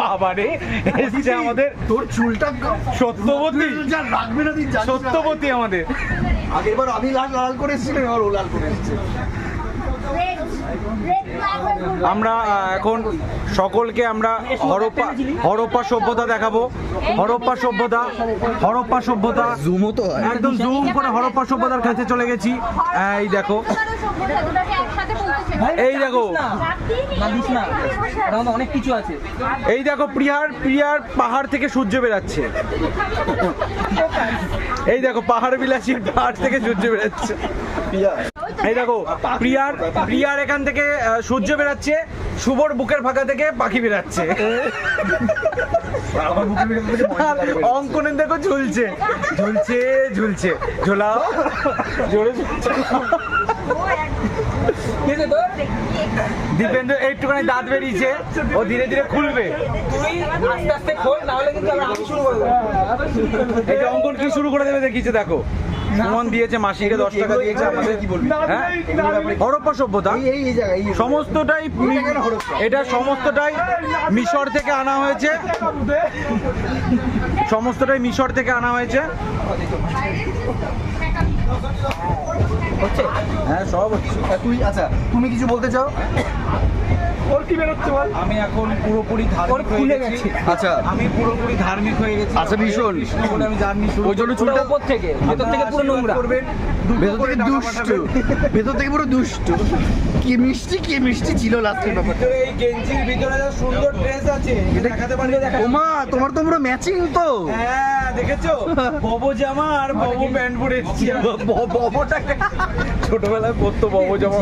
বাবা রে, এসছে আমাদের তোর চুলটা সত্যবতী, রাখবে না দিন সত্যবতী আমাদের। আগেরবার আমি লাল করে এসেছিলাম, এবার ও লাল করে এসেছে। আমরা এখন সকলকে আমরা হরপ্পা সভ্যতা দেখাবো। হরপ্পা সভ্যতা জুমও তো হয়। একদম জুম করে হরপ্পা সভ্যতার কাছে চলে গেছি। এই দেখো, এই দেখো, অনেক কিছু আছে। এই দেখো প্রিয়ার পাহাড় থেকে সূর্য বেরাচ্ছে। এই দেখো পাহাড় বিলাসী, পাহাড় থেকে সূর্য বেরাচ্ছে। এই দেখো প্রিয়ার এখান থেকে সূর্য বেরাচ্ছে, শুভর বুকের ফাঁকা থেকে পাখি বেরাচ্ছে। অঙ্কনের দেখো ঝুলছে ঝুলছে ঝুলছে, ঝোলাও জোরে দীপেন্দ্র একটুখানি দাঁত বেরিয়েছে, ও ধীরে ধীরে খুলবে। তুই আস্তে আস্তে খোল, না হলে কিন্তু আমি শুরু করবো। এই যে অঙ্কন কি শুরু করে দেবে দেখিছে, দেখো সুমন দিয়েছে, মাসিকে 10 টাকা দিয়েছে আমাদের। কি বলবি? হ্যাঁ, হরপ্পা সভ্যতা এই জায়গায় সমস্তটাই, এটা সমস্তটাই মিশর থেকে আনা হয়েছে, সমস্তটাই মিশর থেকে আনা হয়েছে। হ্যাঁ সব হচ্ছে। তুই আচ্ছা, তুমি কিছু বলতে চাও? ওর কি বেরোচ্ছে বল? আমি এখন পুরোপুরি ধার্মিক হয়ে গেছি। আচ্ছা, আমি পুরোপুরি ধার্মিক হয়ে গেছি। আচ্ছা, ভীষণ। বলে আমি জার্নি শুরু। ওই জন্য চুলটা উপর থেকে, ভেতর থেকে পুরো নোংরা। করবেন, ভেতর থেকে দুষ্টু, ভেতর থেকে পুরো দুষ্টু। কি মিষ্টি ছিল লাস্টের ব্যাপারটা। এই গেঞ্জির ভিতরে যা সুন্দর ড্রেস আছে, এটা দেখাতে পারলে ওমা, তোমার তো পুরো ম্যাচিং তো। হ্যাঁ দেখেছো, ববো জামা আর ববো প্যান্ট পরে এসেছি। ববোটাকে ছোটবেলায় পরতো ববো জামা।